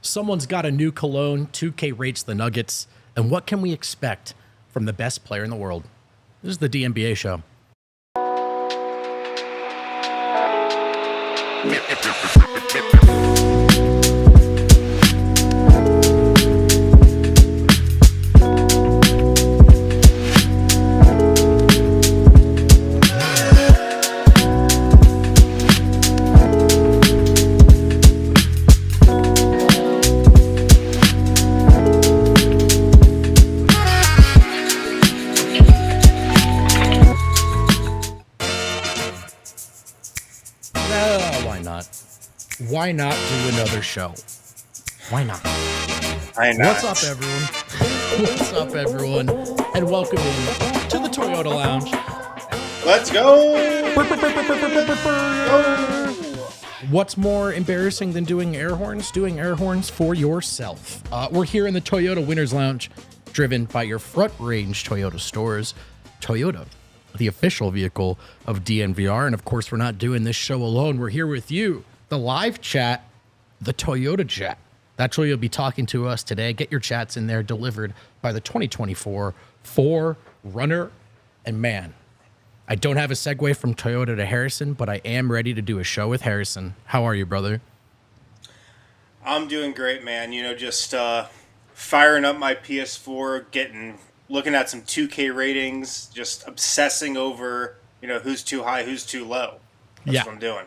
Someone's got a new cologne. 2K rates the Nuggets. And what can we expect from the best player in the world? This is the DNBA show. Why not do another show? Why not? Why not? What's up, everyone? What's up, everyone? And welcome in to the Toyota Lounge. Let's go! What's more embarrassing than doing air horns? Doing air horns for yourself. We're here in the Toyota Winners Lounge, driven by your front range Toyota stores. Toyota, the official vehicle of DNVR. And of course, we're not doing this show alone. We're here with you. The live chat, the Toyota chat. That's where you'll be talking to us today. Get your chats in there, delivered by the 2024 4Runner. And man, I don't have a segue from Toyota to Harrison, but I am ready to do a show with Harrison. How are you, brother? I'm doing great, man. You know, just firing up my PS4, looking at some 2K ratings, just obsessing over, who's too high, who's too low. That's what I'm doing.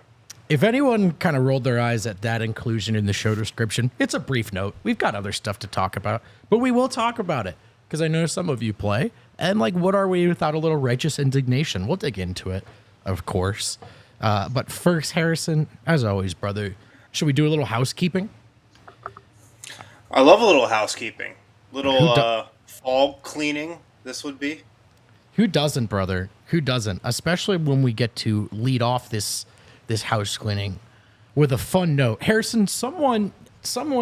If anyone kind of rolled their eyes at that inclusion in the show description, it's a brief note. We've got other stuff to talk about, but we will talk about it because I know some of you play. And what are we without a little righteous indignation? We'll dig into it, of course. But first, Harrison, as always, brother, should we do a little housekeeping? I love a little housekeeping. Little fall cleaning, this would be. Who doesn't, brother? Who doesn't? Especially when we get to lead off this house cleaning with a fun note. Harrison, someone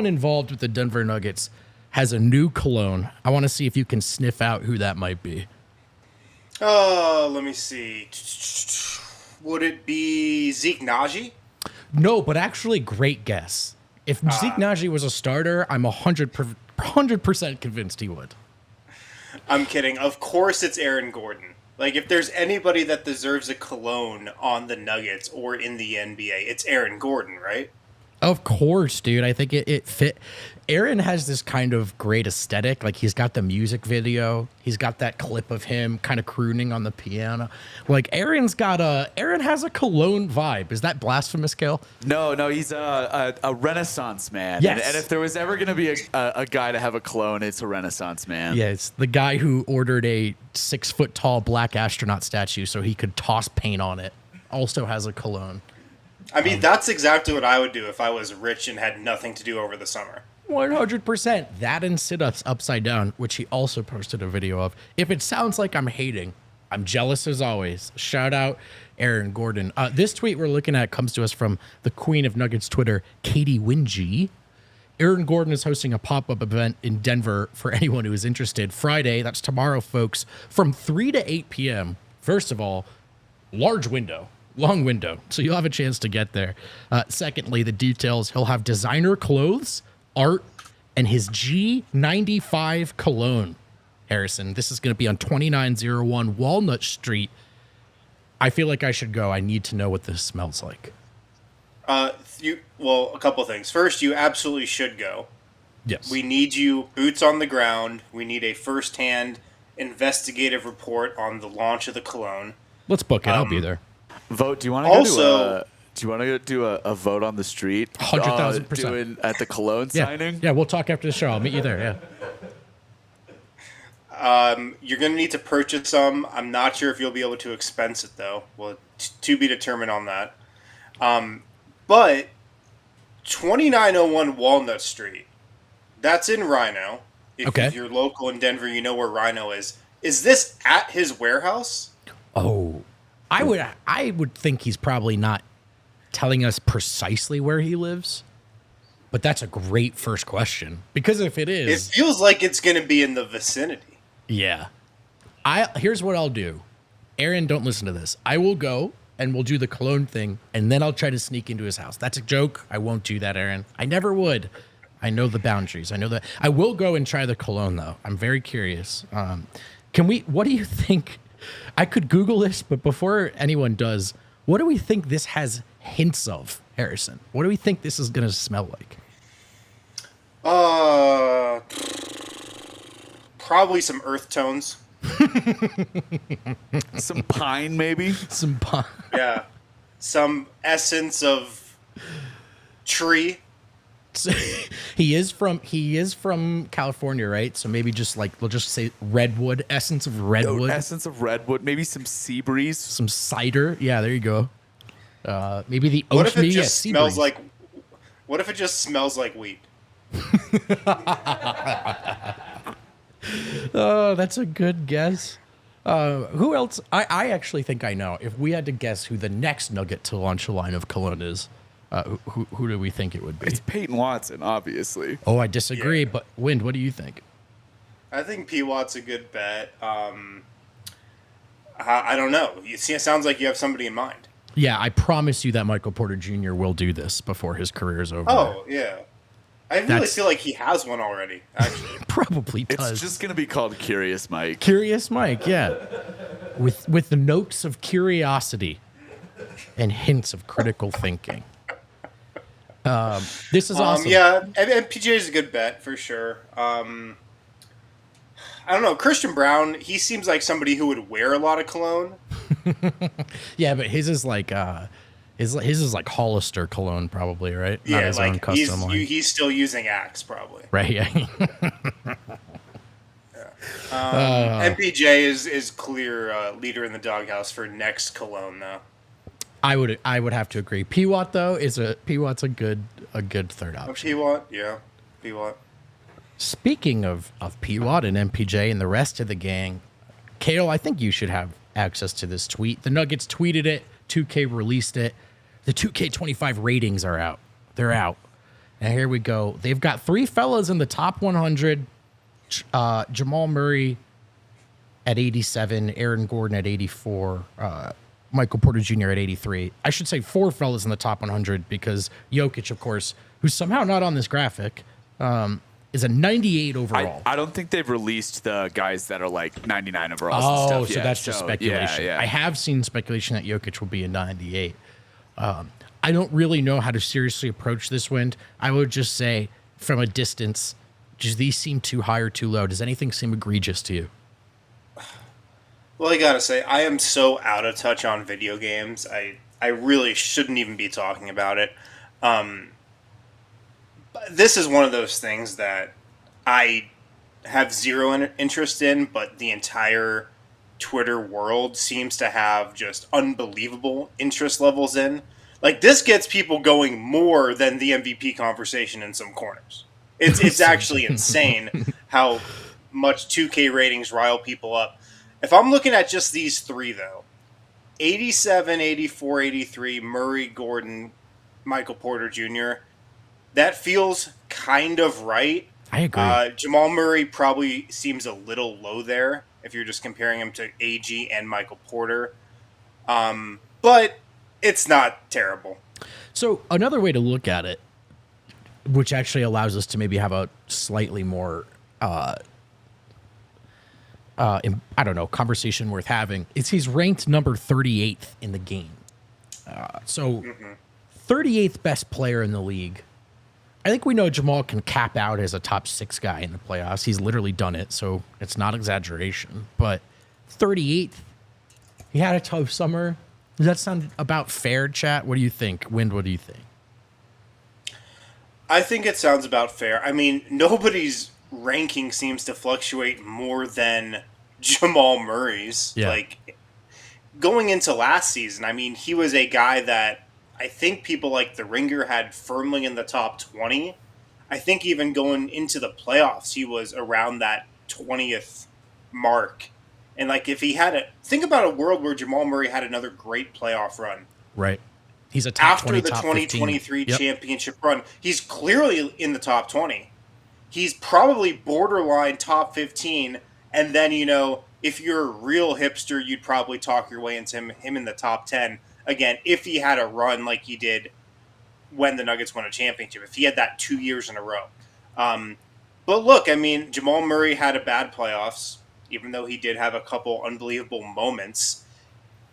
involved with the Denver Nuggets has a new cologne. I want to see if you can sniff out who that might be. Let me see. Would it be Zeke Naji? No, but actually, great guess. If Zeke Naji was a starter, I'm 100% convinced he would. I'm kidding. Of course it's Aaron Gordon. If there's anybody that deserves a cologne on the Nuggets or in the NBA, it's Aaron Gordon, right? Of course, dude. I think it fit. Aaron has this kind of great aesthetic. He's got the music video. He's got that clip of him kind of crooning on the piano. Aaron has a cologne vibe. Is that blasphemous, Kale? No, he's a Renaissance man. Yes. And if there was ever going to be a guy to have a cologne, it's a Renaissance man. Yeah, it's the guy who ordered a 6-foot-tall black astronaut statue so he could toss paint on it. Also has a cologne. I mean, that's exactly what I would do if I was rich and had nothing to do over the summer. 100%. That and sit-ups upside down, which he also posted a video of. If it sounds like I'm hating, I'm jealous as always. Shout out Aaron Gordon. This tweet we're looking at comes to us from the queen of Nuggets Twitter, Katie Wingy. Aaron Gordon is hosting a pop-up event in Denver for anyone who is interested. Friday, that's tomorrow, folks, from 3 to 8 p.m. First of all, long window, so you'll have a chance to get there. Secondly, the details, he'll have designer clothes, art, and his G95 cologne. Harrison, this is going to be on 2901 Walnut Street. I feel like I should go. I need to know what this smells like. A couple things. First, you absolutely should go. Yes. We need you boots on the ground. We need a first-hand investigative report on the launch of the cologne. Let's book it. I'll be there. Vote. Do you want to go do a vote on the street? 100,000%. At the cologne signing? Yeah, we'll talk after the show. I'll meet you there. Yeah. You're going to need to purchase some. I'm not sure if you'll be able to expense it, though. Well, to be determined on that. But 2901 Walnut Street, that's in Rhino. If you're local in Denver, you know where Rhino is. Is this at his warehouse? Oh, I would think he's probably not telling us precisely where he lives, but that's a great first question, because if it is, it feels like it's going to be in the vicinity. Yeah. Here's what I'll do. Aaron, don't listen to this. I will go and we'll do the cologne thing, and then I'll try to sneak into his house. That's a joke. I won't do that, Aaron. I never would. I know the boundaries. I know that. I will go and try the cologne though. I'm very curious. What do you think? I could Google this, but before anyone does, what do we think this has hints of, Harrison? What do we think this is going to smell like? Probably some earth tones. Some pine, maybe. Some pine. Yeah. Some essence of tree. So, he is from California, right? So maybe just like we'll just say redwood, essence of redwood. Essence of redwood, maybe some sea breeze. Some cider. Yeah, there you go. Maybe the ocean. What if it just smells like? What if it just smells like wheat? Oh, that's a good guess. Who else? I actually think I know. If we had to guess who the next Nugget to launch a line of cologne is, who do we think it would be? It's Peyton Watson, obviously. Oh, I disagree. But Wind, what do you think? I think P. Watt's a good bet. I don't know. It sounds like you have somebody in mind. Yeah, I promise you that Michael Porter Jr. will do this before his career is over. Oh, yeah. I really feel like he has one already, actually. Probably does. It's just going to be called Curious Mike. Curious Mike, yeah. With the notes of curiosity and hints of critical thinking. This is awesome. Yeah, and PJ is a good bet for sure. I don't know. Christian Brown, he seems like somebody who would wear a lot of cologne. Yeah, but his is like his is like Hollister cologne, probably, right? Yeah, not his own like custom line. he's still using Axe, probably. Right. Yeah. MPJ is clear leader in the doghouse for next cologne, though. I would have to agree. P Watt though P Watt's a good third option. P Watt, yeah, P Watt. Speaking of P Watt and MPJ and the rest of the gang, Kale, I think you should have access to this tweet. The Nuggets tweeted it. 2K released it. The 2K25 ratings are out. They're out. And here we go. They've got 3 fellas in the top 100. Jamal Murray at 87, Aaron Gordon at 84, Michael Porter Jr. at 83. I should say 4 fellas in the top 100 because Jokic, of course, who's somehow not on this graphic, is a 98 overall. I don't think they've released the guys that are like 99 overalls and stuff yet. So that's just speculation. Yeah. I have seen speculation that Jokic will be a 98. I don't really know how to seriously approach this, Wind. I would just say from a distance, does these seem too high or too low? Does anything seem egregious to you? Well, I gotta say, I am so out of touch on video games. I really shouldn't even be talking about it. This is one of those things that I have zero interest in, but the entire Twitter world seems to have just unbelievable interest levels in. Like, this gets people going more than the MVP conversation in some corners. It's actually insane how much 2K ratings rile people up. If I'm looking at just these 3, though, 87, 84, 83, Murray, Gordon, Michael Porter Jr., that feels kind of right. I agree. Jamal Murray probably seems a little low there if you're just comparing him to AG and Michael Porter. But it's not terrible. So another way to look at it, which actually allows us to maybe have a slightly more, I don't know, conversation worth having, is he's ranked number 38th in the game. 38th best player in the league. I think we know Jamal can cap out as a top 6 guy in the playoffs. He's literally done it, so it's not exaggeration. But 38th, he had a tough summer. Does that sound about fair, chat? What do you think? Wind, what do you think? I think it sounds about fair. I mean, nobody's ranking seems to fluctuate more than Jamal Murray's. Yeah. Like, going into last season, I mean, he was a guy that I think people like The Ringer had firmly in the top 20. I think even going into the playoffs, he was around that 20th mark. And like, if he had think about a world where Jamal Murray had another great playoff run. Right. He's a top after 20, the top 2023 15. championship run. He's clearly in the top 20. He's probably borderline top 15. And then, you know, if you're a real hipster, you'd probably talk your way into him in the top 10. Again, if he had a run like he did when the Nuggets won a championship, if he had that 2 years in a row. But look, I mean, Jamal Murray had a bad playoffs, even though he did have a couple unbelievable moments.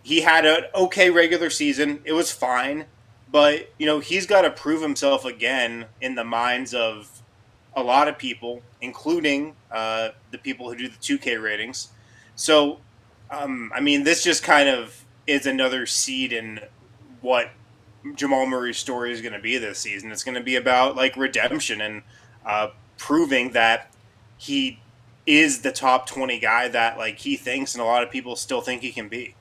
He had an okay regular season. It was fine. But, he's got to prove himself again in the minds of a lot of people, including the people who do the 2K ratings. So, I mean, this just kind of is another seed in what Jamal Murray's story is going to be this season. It's going to be about like redemption and proving that he is the top 20 guy that like he thinks and a lot of people still think he can be.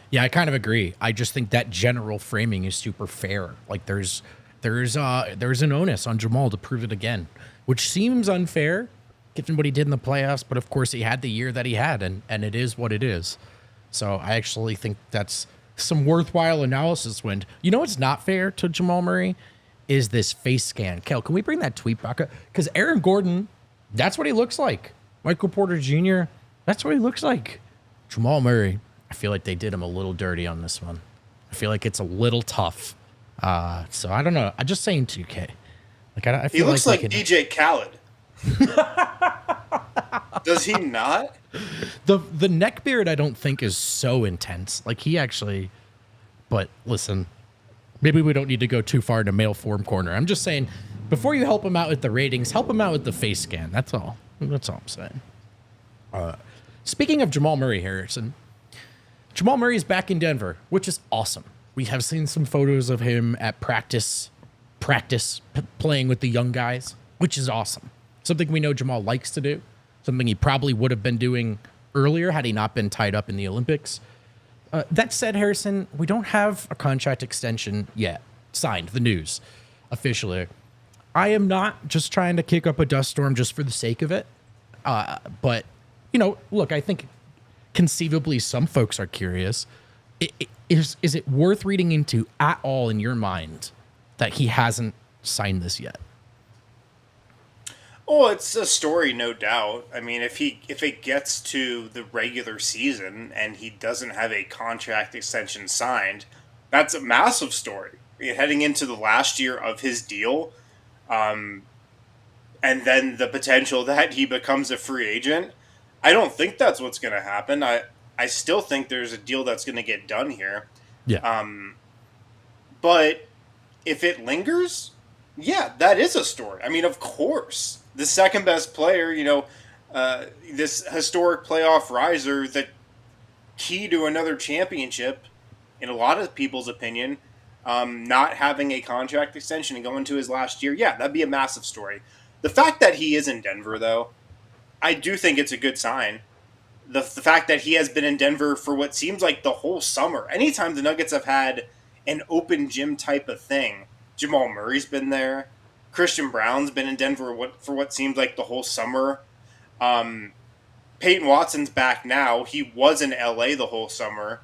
Yeah, I kind of agree. I just think that general framing is super fair. Like there's an onus on Jamal to prove it again, which seems unfair given what he did in the playoffs, but of course he had the year that he had and it is what it is. So I actually think that's some worthwhile analysis, Wind. You know what's not fair to Jamal Murray is this face scan. Kel, can we bring that tweet back up? Because Aaron Gordon, that's what he looks like. Michael Porter Jr., that's what he looks like. Jamal Murray, I feel like they did him a little dirty on this one. I feel like it's a little tough. So I don't know. I'm just saying 2K. Like I feel he looks like can... DJ Khaled. Does he not? The neck beard I don't think is so intense. Like he actually, but listen, maybe we don't need to go too far into male form corner. I'm just saying, before you help him out with the ratings, help him out with the face scan. That's all. That's all I'm saying. Speaking of Jamal Murray, Harrison, Jamal Murray is back in Denver, which is awesome. We have seen some photos of him at practice playing with the young guys, which is awesome. Something we know Jamal likes to do. Something he probably would have been doing earlier had he not been tied up in the Olympics. That said, Harrison, we don't have a contract extension yet. Signed, the news, officially. I am not just trying to kick up a dust storm just for the sake of it. But, look, I think conceivably some folks are curious. Is it worth reading into at all in your mind that he hasn't signed this yet? Oh, it's a story, no doubt. I mean, if it gets to the regular season and he doesn't have a contract extension signed, that's a massive story. Heading into the last year of his deal, and then the potential that he becomes a free agent, I don't think that's what's going to happen. I still think there's a deal that's going to get done here. Yeah. But if it lingers, yeah, that is a story. I mean, of course. The second best player, this historic playoff riser, the key to another championship, in a lot of people's opinion, not having a contract extension and going to his last year, yeah, that'd be a massive story. The fact that he is in Denver, though, I do think it's a good sign. The fact that he has been in Denver for what seems like the whole summer. Anytime the Nuggets have had an open gym type of thing, Jamal Murray's been there. Christian Brown's been in Denver for what seems like the whole summer. Peyton Watson's back now. He was in LA the whole summer,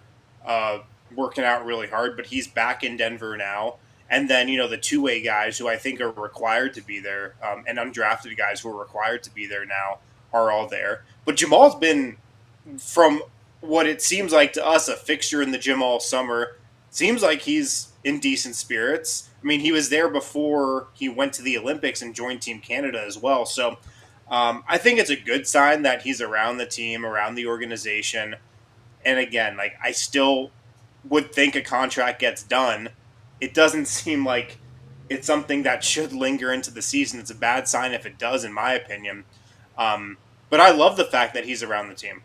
working out really hard, but he's back in Denver now. And then, the two-way guys who I think are required to be there, and undrafted guys who are required to be there now are all there. But Jamal's been, from what it seems like to us, a fixture in the gym all summer. Seems like he's in decent spirits. I mean, he was there before he went to the Olympics and joined Team Canada as well. So I think it's a good sign that he's around the team, around the organization. And again, like I still would think a contract gets done. It doesn't seem like it's something that should linger into the season. It's a bad sign if it does, in my opinion. But I love the fact that he's around the team.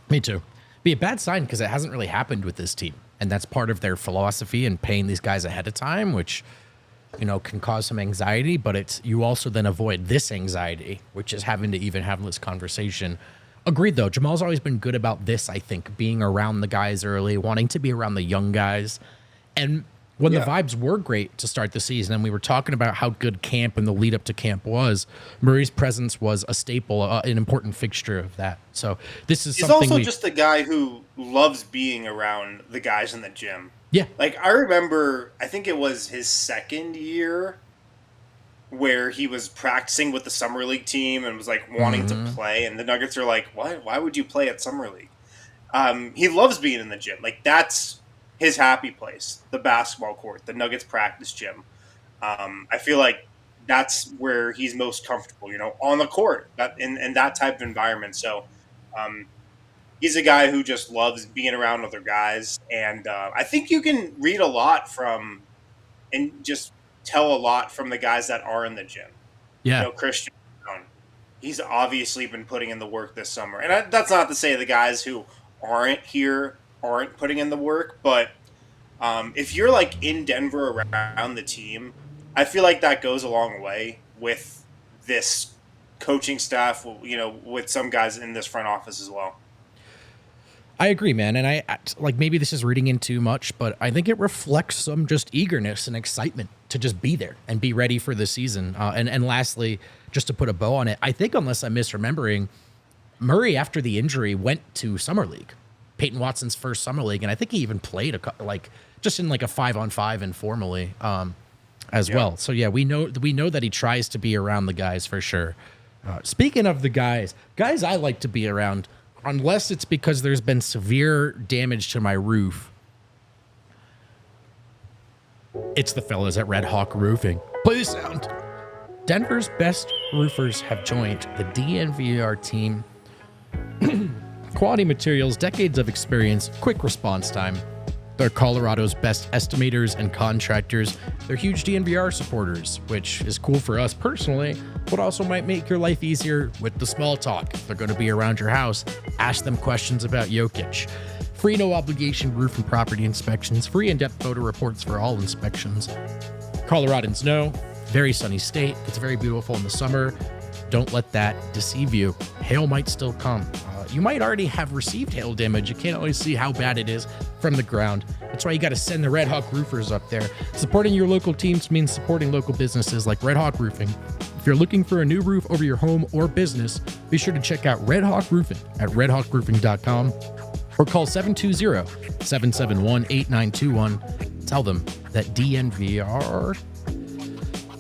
Me too. Be a bad sign because it hasn't really happened with this team. And that's part of their philosophy and paying these guys ahead of time, which, can cause some anxiety. But you also then avoid this anxiety, which is having to even have this conversation. Agreed, though. Jamal's always been good about this, I think, being around the guys early, wanting to be around the young guys. And when the vibes were great to start the season, and we were talking about how good camp and the lead up to camp was, Murray's presence was a staple, an important fixture of that. So this is something. He's also just a guy who loves being around the guys in the gym. Yeah. Like, I remember, I think it was his second year where he was practicing with the Summer League team and was, like, wanting to play. And the Nuggets are like, what? Why would you play at Summer League? He loves being in the gym. Like, that's his happy place, the basketball court, the Nuggets practice gym. I feel like that's where he's most comfortable, on the court, in that type of environment. So he's a guy who just loves being around other guys. And I think you can read a lot from and just tell a lot from the guys that are in the gym. Yeah. Christian Brown, he's obviously been putting in the work this summer. And that's not to say the guys who aren't here aren't putting in the work, but if you're like in Denver around the team, I feel like that goes a long way with this coaching staff, with some guys in this front office as well. I agree, man. And I like, maybe this is reading in too much, but I think it reflects some just eagerness and excitement to just be there and be ready for the season. And lastly, just to put a bow on it, I think, unless I'm misremembering, Murray, after the injury, went to Summer League, Peyton Watson's first Summer League. And I think he even played just in like a 5-on-5 informally as well. So yeah, we know that he tries to be around the guys for sure. Speaking of the guys I like to be around, unless it's because there's been severe damage to my roof, it's the fellas at Red Hawk Roofing. Play the sound. Denver's best roofers have joined the DNVR team. Quality materials, decades of experience, quick response time. They're Colorado's best estimators and contractors. They're huge DNVR supporters, which is cool for us personally, but also might make your life easier with the small talk. If they're going to be around your house, ask them questions about Jokic. Free no obligation roof and property inspections, free in-depth photo reports for all inspections. Coloradans know, very sunny state. It's very beautiful in the summer. Don't let that deceive you. Hail might still come. You might already have received hail damage. You can't always see how bad it is from the ground. That's why you got to send the Red Hawk roofers up there. Supporting your local teams means supporting local businesses like Red Hawk Roofing. If you're looking for a new roof over your home or business, be sure to check out Red Hawk Roofing at redhawkroofing.com or call 720-771-8921. Tell them that DNVR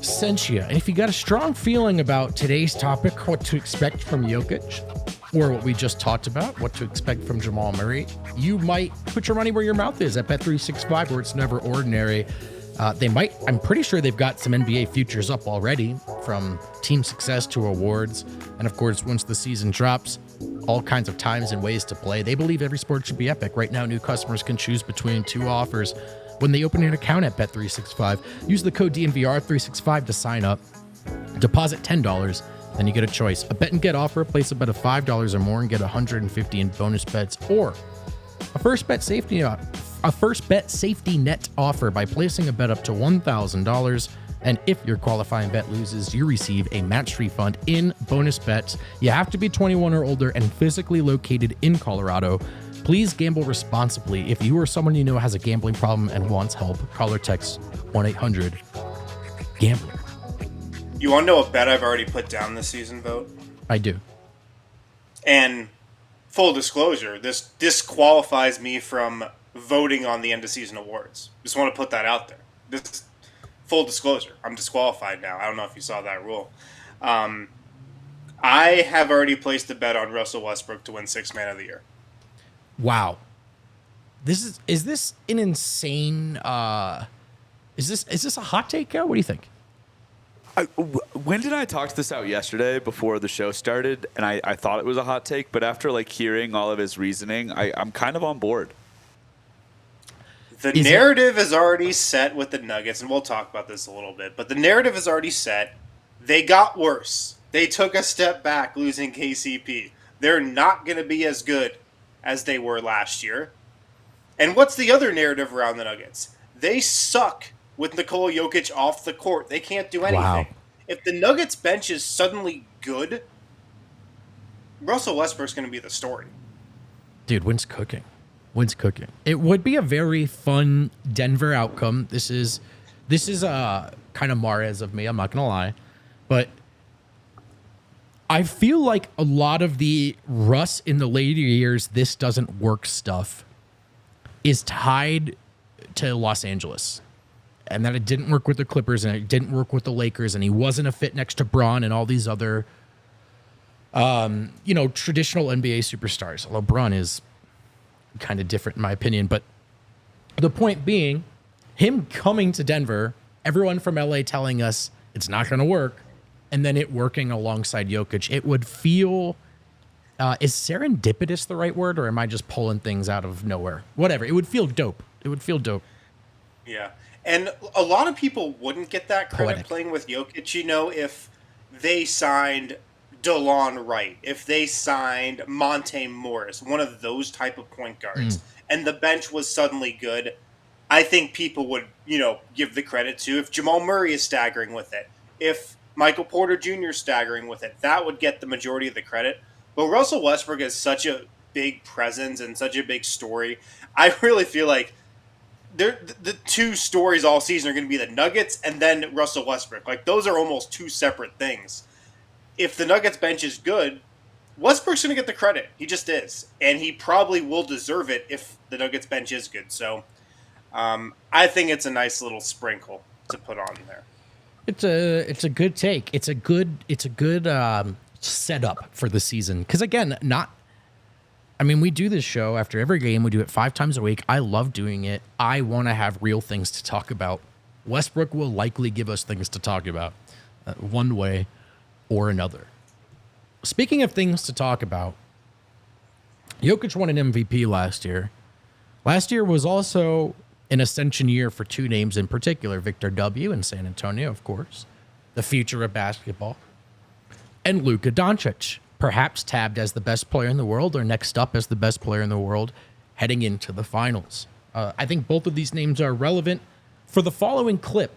sent you. And if you got a strong feeling about today's topic, what to expect from Jokic, or what we just talked about, what to expect from Jamal Murray, you might put your money where your mouth is at Bet365, where it's never ordinary. I'm pretty sure they've got some NBA futures up already, from team success to awards. And of course, once the season drops, all kinds of times and ways to play. They believe every sport should be epic. Right now, new customers can choose between two offers when they open an account at Bet365. Use the code DNVR365 to sign up. Deposit $10. Then you get a choice. A bet and get offer. Place a bet of $5 or more and get $150 in bonus bets, or a first bet safety net offer by placing a bet up to $1,000. And if your qualifying bet loses, you receive a match refund in bonus bets. You have to be 21 or older and physically located in Colorado. Please gamble responsibly. If you or someone you know has a gambling problem and wants help, call or text 1-800-GAMBLER. You want to know a bet I've already put down this season, Vogt? I do. And full disclosure, this disqualifies me from voting on the end of season awards. Just want to put that out there. This full disclosure, I'm disqualified now. I don't know if you saw that rule. I have already placed a bet on Russell Westbrook to win Sixth Man of the Year. Wow. Is this an insane is this a hot take? What do you think? When did I talk this out yesterday before the show started? And I thought it was a hot take, but after hearing all of his reasoning, I'm kind of on board. The narrative is already set with the Nuggets, and we'll talk about this a little bit, but the narrative is already set. They got worse. They took a step back losing KCP. They're not going to be as good as they were last year. And what's the other narrative around the Nuggets? They suck with Nikola Jokic off the court. They can't do anything. Wow. If the Nuggets bench is suddenly good, Russell Westbrook's going to be the story. Dude, Wind's cooking. It would be a very fun Denver outcome. This is kind of Mares of me, I'm not going to lie. But I feel like a lot of the Russ in the later years, this doesn't work stuff is tied to Los Angeles. And that it didn't work with the Clippers and it didn't work with the Lakers, and he wasn't a fit next to Bron and all these other, traditional NBA superstars. Although Bron is kind of different in my opinion. But the point being, him coming to Denver, everyone from LA telling us It's not going to work. And then it working alongside Jokic, it would feel, is serendipitous the right word, or am I just pulling things out of nowhere? Whatever. It would feel dope. It would feel dope. Yeah. And a lot of people wouldn't get that credit Poetic. playing with Jokic, if they signed DeLon Wright, if they signed Monte Morris, one of those type of point guards, and the bench was suddenly good. I think people would, give the credit to if Jamal Murray is staggering with it, if Michael Porter Jr. is staggering with it, that would get the majority of the credit. But Russell Westbrook is such a big presence and such a big story. I really feel like the two stories all season are going to be the Nuggets and then Russell Westbrook. Like, those are almost two separate things. If the Nuggets bench is good, Westbrook's going to get the credit. He just is. And he probably will deserve it if the Nuggets bench is good. So I think it's a nice little sprinkle to put on there. It's a good take. It's a good setup for the season. Because again, we do this show after every game. We do it 5 times a week. I love doing it. I want to have real things to talk about. Westbrook will likely give us things to talk about one way or another. Speaking of things to talk about, Jokic won an MVP last year. Last year was also an ascension year for 2 names in particular, Victor W. in San Antonio, of course, the future of basketball, and Luka Doncic, perhaps tabbed as the best player in the world or next up as the best player in the world heading into the finals. I think both of these names are relevant for the following clip.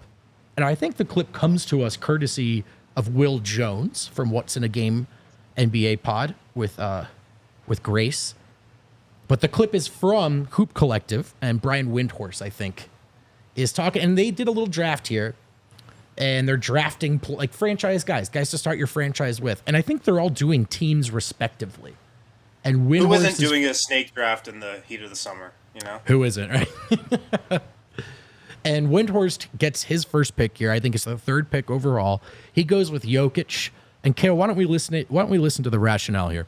And I think the clip comes to us courtesy of Will Jones from What's in a Game NBA pod with Grace. But the clip is from Hoop Collective, and Brian Windhorst, I think, is talking. And they did a little draft here, and they're drafting like franchise guys to start your franchise with. And I think they're all doing teams respectively. And Windhorst who wasn't doing a snake draft in the heat of the summer, Who isn't, right? And Windhorst gets his first pick here. I think it's the 3rd pick overall. He goes with Jokic. And Kale, why don't we listen to the rationale here?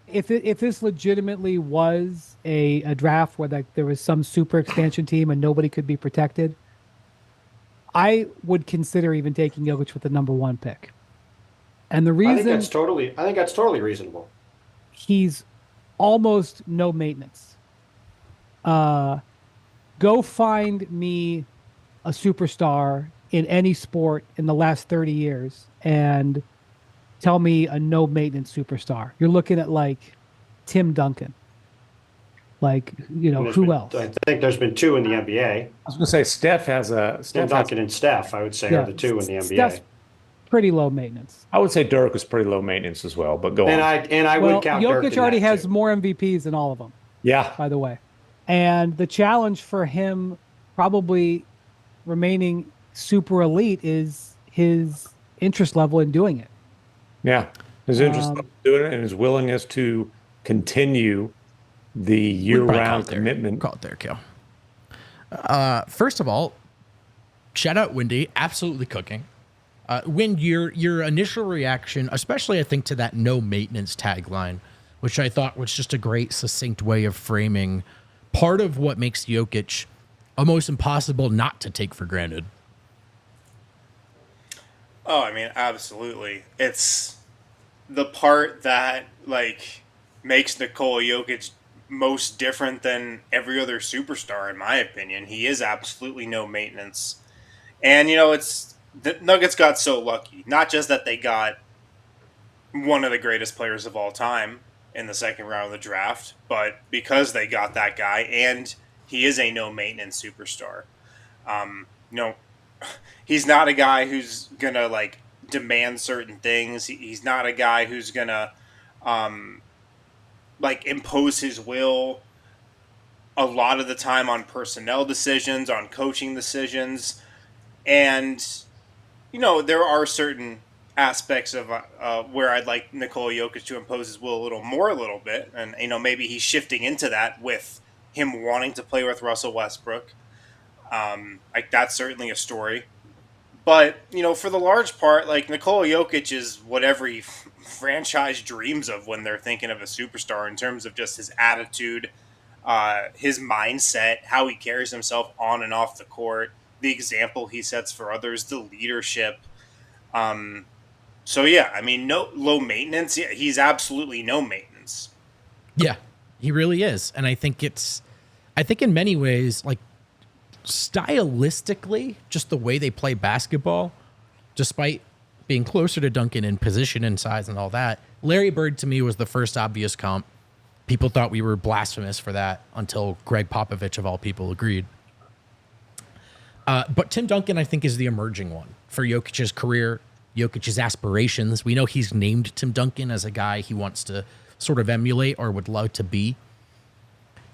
If this legitimately was a draft where there was some super expansion team and nobody could be protected, I would consider even taking Jokic with the number 1 pick. And the reason I think that's totally reasonable. He's almost no maintenance. Go find me a superstar in any sport in the last 30 years and tell me a no maintenance superstar. You're looking at like Tim Duncan. Who else? I think there's been 2 in the NBA. I was going to say Steph has Tim Duncan and Steph, I would say, are the 2 in the NBA. Steph's pretty low maintenance. I would say Dirk is pretty low maintenance as well, but go and on. I would count Dirk Jokic in already that has too. more MVPs than all of them. Yeah. By the way. And the challenge for him probably remaining super elite is his interest level in doing it. Yeah. His interest in doing it and his willingness to continue the year-round commitment. Call it there, Kale. First of all, shout out Windy, absolutely cooking. Wind, your initial reaction, especially I think to that no maintenance tagline, which I thought was just a great succinct way of framing part of what makes Jokic almost impossible not to take for granted. Oh, absolutely. It's the part that makes Nikola Jokic most different than every other superstar, in my opinion. He is absolutely no maintenance. And, it's the Nuggets got so lucky. Not just that they got one of the greatest players of all time in the 2nd round of the draft, but because they got that guy, and he is a no-maintenance superstar. He's not a guy who's going to, demand certain things. He's not a guy who's going to, impose his will a lot of the time on personnel decisions, on coaching decisions. And, there are certain aspects of where I'd like Nikola Jokic to impose his will a little bit. And, maybe he's shifting into that with him wanting to play with Russell Westbrook. That's certainly a story. But, for the large part, Nikola Jokic is what every franchise dreams of when they're thinking of a superstar in terms of just his attitude, his mindset, how he carries himself on and off the court, the example he sets for others, the leadership. So yeah, I mean, no low maintenance. Yeah, he's absolutely no maintenance. Yeah, he really is. And I think in many ways, like stylistically, just the way they play basketball, despite being closer to Duncan in position and size and all that, Larry Bird to me was the first obvious comp. People thought we were blasphemous for that until Greg Popovich, of all people, agreed. But Tim Duncan, I think, is the emerging one for Jokic's career, Jokic's aspirations. We know he's named Tim Duncan as a guy he wants to sort of emulate or would love to be.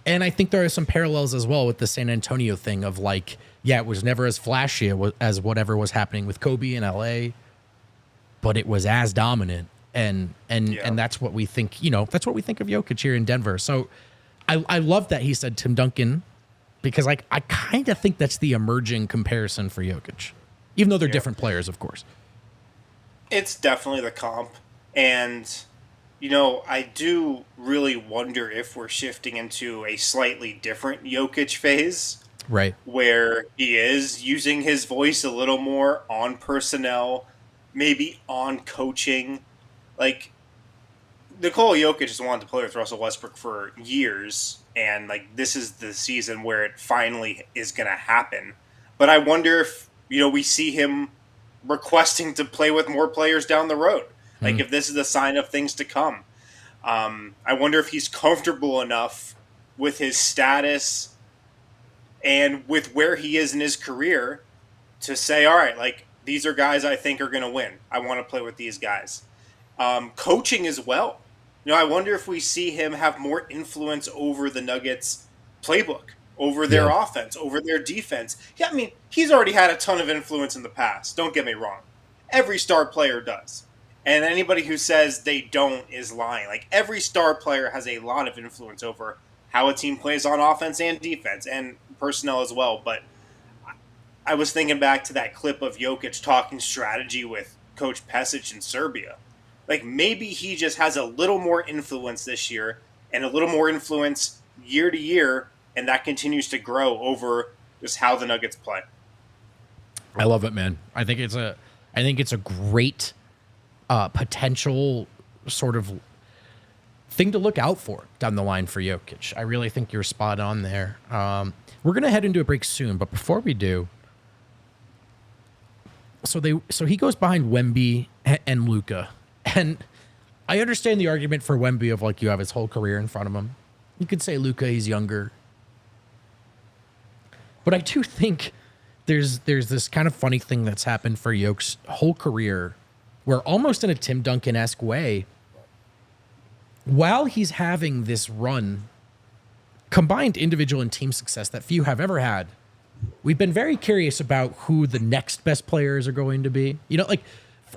And I think there are some parallels as well with the San Antonio thing of like, yeah, it was never as flashy as whatever was happening with Kobe in LA, but it was as dominant. And that's what we think, that's what we think of Jokic here in Denver. So I love that he said Tim Duncan, because like I kind of think that's the emerging comparison for Jokic, even though they're different players, of course. It's definitely the comp. And, I do really wonder if we're shifting into a slightly different Jokic phase. Right. Where he is using his voice a little more on personnel, maybe on coaching. Like, Nikola Jokic has wanted to play with Russell Westbrook for years, and like this is the season where it finally is going to happen. But I wonder if we see him requesting to play with more players down the road. Like if this is a sign of things to come. I wonder if he's comfortable enough with his status and with where he is in his career to say, all right, like these are guys I think are going to win. I want to play with these guys. Coaching as well. I wonder if we see him have more influence over the Nuggets playbook, over their offense, over their defense. Yeah, I mean, he's already had a ton of influence in the past. Don't get me wrong. Every star player does. And anybody who says they don't is lying. Like, every star player has a lot of influence over how a team plays on offense and defense and personnel as well. But I was thinking back to that clip of Jokic talking strategy with Coach Pesic in Serbia. Like, maybe he just has a little more influence this year and a little more influence year to year, and that continues to grow over just how the Nuggets play. I love it, man. I think it's a great potential sort of thing to look out for down the line for Jokic. I really think you're spot on there. We're gonna head into a break soon, but before we do, so he goes behind Wemby and Luka. And I understand the argument for Wemby of like you have his whole career in front of him. You could say Luka, he's younger. But I do think there's this kind of funny thing that's happened for Jokic's whole career where almost in a Tim Duncan-esque way, while he's having this run, combined individual and team success that few have ever had, we've been very curious about who the next best players are going to be. Like,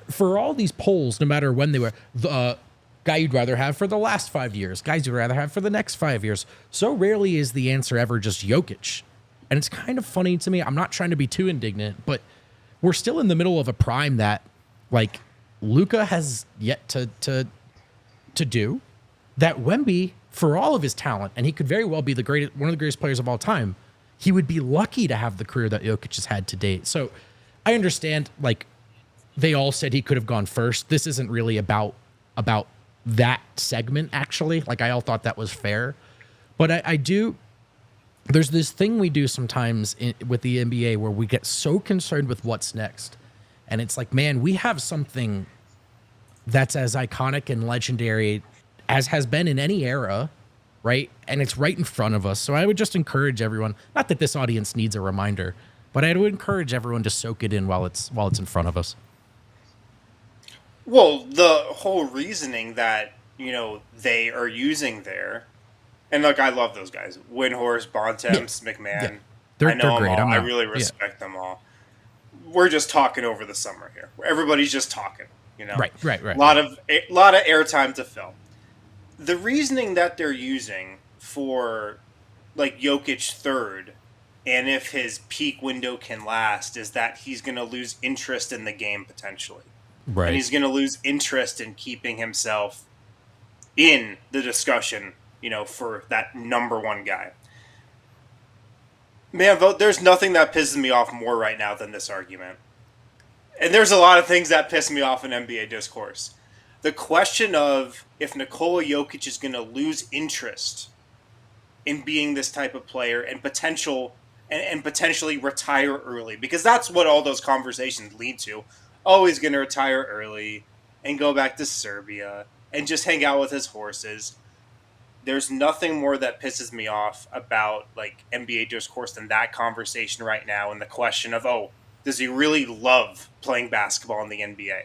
for all these polls, no matter when they were, the guy you'd rather have for the last 5 years, guys you'd rather have for the next 5 years, so rarely is the answer ever just Jokic. And it's kind of funny to me. I'm not trying to be too indignant, but we're still in the middle of a prime that, like, Luka has yet to do, that Wemby, for all of his talent, and he could very well be one of the greatest players of all time, he would be lucky to have the career that Jokic has had to date. So I understand, like, they all said he could have gone first. This isn't really about that segment, actually. Like, I all thought that was fair. But I do... There's this thing we do sometimes with the NBA where we get so concerned with what's next. And it's like, man, we have something that's as iconic and legendary as has been in any era, right? And it's right in front of us. So I would just encourage everyone, not that this audience needs a reminder, but I would encourage everyone to soak it in while it's in front of us. Well, the whole reasoning that, they are using there, and look, I love those guys. Windhorst, Bontemps, McMahon. Yeah. They're them great. all. I really respect them all. We're just talking over the summer here. Everybody's just talking, Right. A lot of airtime to fill. The reasoning that they're using for, like, Jokic third, and if his peak window can last, is that he's going to lose interest in the game potentially. Right. And he's going to lose interest in keeping himself in the discussion, for that number one guy. Man, Vogt, there's nothing that pisses me off more right now than this argument. and there's a lot of things that piss me off in NBA discourse. The question of if Nikola Jokic is going to lose interest in being this type of player and potentially retire early, because that's what all those conversations lead to. Oh, he's going to retire early and go back to Serbia and just hang out with his horses. There's nothing more that pisses me off about like NBA discourse than that conversation right now, and the question of, oh, does he really love playing basketball in the NBA?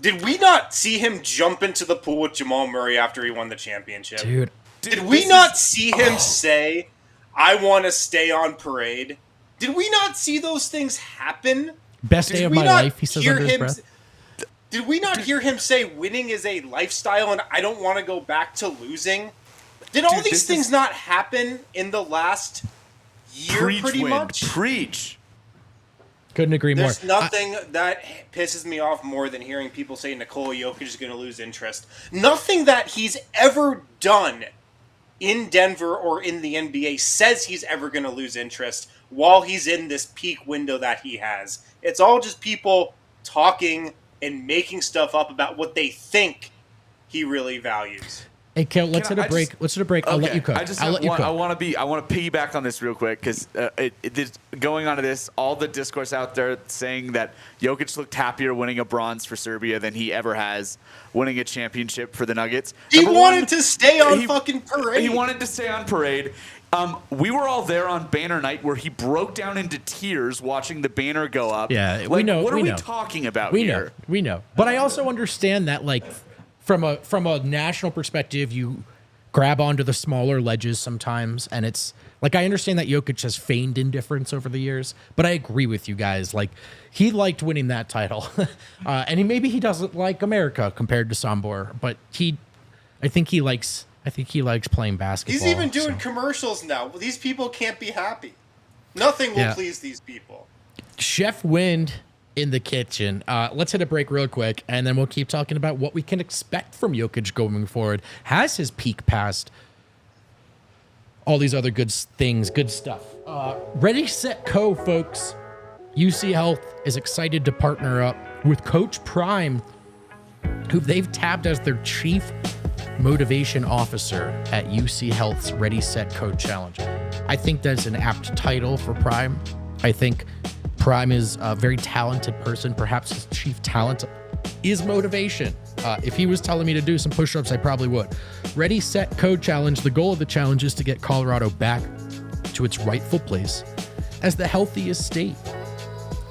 Did we not see him jump into the pool with Jamal Murray after he won the championship? Dude. Did we not see him say, I want to stay on parade? Did we not see those things happen? Best day of my life, he says under his breath. Did we not hear him say winning is a lifestyle and I don't want to go back to losing? Did all these things not happen in the last year pretty much? Preach. Couldn't agree more. There's nothing that pisses me off more than hearing people say Nikola Jokic is going to lose interest. Nothing that he's ever done in Denver or in the NBA says he's ever going to lose interest while he's in this peak window that he has. It's all just people talking and making stuff up about what they think he really values. Hey, Kel, let's hit a break. Let's hit a break. I'll let you cook. I want to piggyback on this real quick because going on to this, all the discourse out there saying that Jokic looked happier winning a bronze for Serbia than he ever has winning a championship for the Nuggets. He wanted to stay on fucking parade. He wanted to stay on parade. We were all there on banner night where he broke down into tears watching the banner go up. Yeah, we know. What are we talking about here? We know. But I also understand that, like, from a national perspective, you grab onto the smaller ledges sometimes, and it's like I understand that Jokic has feigned indifference over the years, but I agree with you guys. Like, he liked winning that title, and maybe he doesn't like America compared to Sombor, but I think he likes playing basketball. He's even doing commercials now. These people can't be happy. Nothing will please these people. Chef Wind in the kitchen. Let's hit a break real quick, and then we'll keep talking about what we can expect from Jokic going forward. Has his peak passed? All these other good things, good stuff. Ready, Set, Co, folks. UC Health is excited to partner up with Coach Prime, who they've tabbed as their chief motivation officer at UC Health's Ready, Set, Co Challenge. I think that's an apt title for Prime. I think Prime is a very talented person. Perhaps his chief talent is motivation. If he was telling me to do some push-ups, I probably would. Ready, Set, Co Challenge. The goal of the challenge is to get Colorado back to its rightful place as the healthiest state.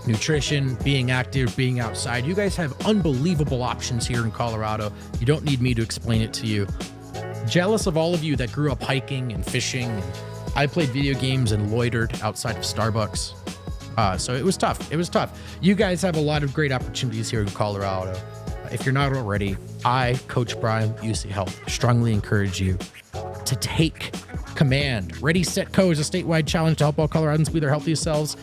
Nutrition, being active, being outside. You guys have unbelievable options here in Colorado. You don't need me to explain it to you. Jealous of all of you that grew up hiking and fishing. I played video games and loitered outside of Starbucks. So it was tough. You guys have a lot of great opportunities here in Colorado. If you're not already, I, Coach Brian, UC Health, strongly encourage you to take command. Ready, Set, Co is a statewide challenge to help all Coloradans be their healthiest selves.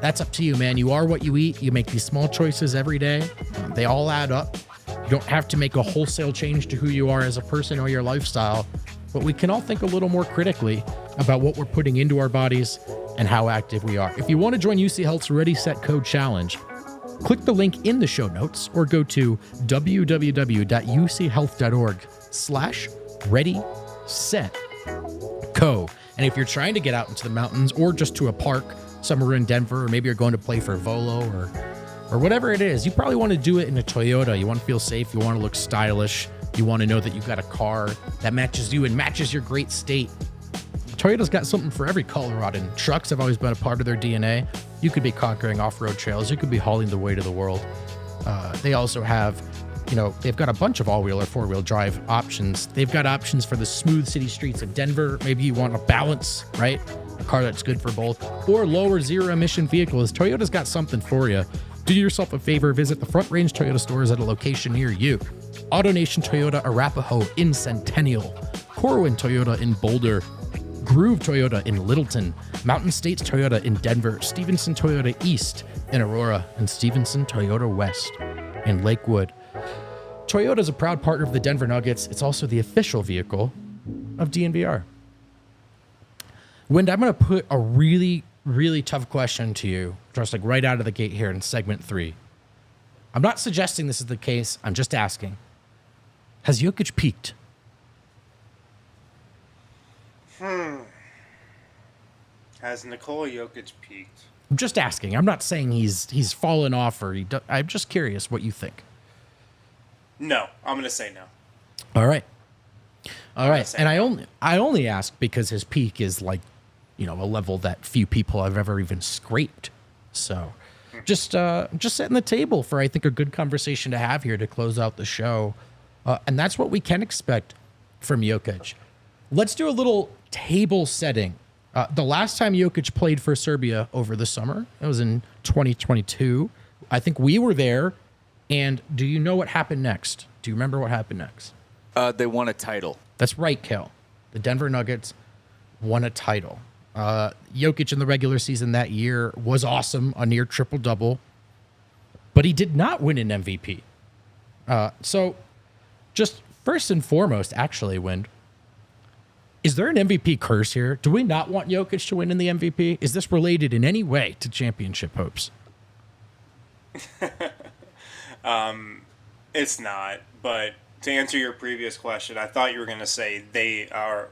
That's up to you, man. You are what you eat. You make these small choices every day. They all add up. You don't have to make a wholesale change to who you are as a person or your lifestyle, but we can all think a little more critically about what we're putting into our bodies and how active we are. If you want to join UC Health's Ready, Set, Co Challenge, click the link in the show notes or go to www.uchealth.org/ready-set-co. And if you're trying to get out into the mountains or just to a park somewhere in Denver, or maybe you're going to play for Volo or whatever it is, you probably want to do it in a Toyota. You want to feel safe. You want to look stylish. You want to know that you've got a car that matches you and matches your great state. Toyota's got something for every Coloradan. Trucks have always been a part of their DNA. You could be conquering off-road trails. You could be hauling the weight of the world. They also have, they've got a bunch of all-wheel or four-wheel drive options. They've got options for the smooth city streets of Denver. Maybe you want a balance, right? A car that's good for both. Or lower zero-emission vehicles. Toyota's got something for you. Do yourself a favor. Visit the Front Range Toyota stores at a location near you. AutoNation Toyota Arapahoe in Centennial. Corwin Toyota in Boulder. Groove Toyota in Littleton, Mountain States Toyota in Denver, Stevenson Toyota East in Aurora, and Stevenson Toyota West in Lakewood. Toyota is a proud partner of the Denver Nuggets. It's also the official vehicle of DNVR. Wind, I'm going to put a really, really tough question to you, just like right out of the gate here in segment 3. I'm not suggesting this is the case. I'm just asking. Has Jokic peaked? Has Nikola Jokic peaked? I'm just asking. I'm not saying he's fallen off or I'm just curious what you think. No, I'm going to say no. All right. And I only ask because his peak is like, a level that few people have ever even scraped. So just setting the table for, I think, a good conversation to have here to close out the show. And that's what we can expect from Jokic. Let's do a little table setting. The last time Jokic played for Serbia over the summer, it was in 2022. I think we were there. And do you know what happened next? Do you remember what happened next? They won a title. That's right, Kel. The Denver Nuggets won a title. Jokic in the regular season that year was awesome, a near triple-double. But he did not win an MVP. So just first and foremost, actually, Wind, is there an MVP curse here? Do we not want Jokic to win in the MVP? Is this related in any way to championship hopes? It's not, but to answer your previous question, I thought you were going to say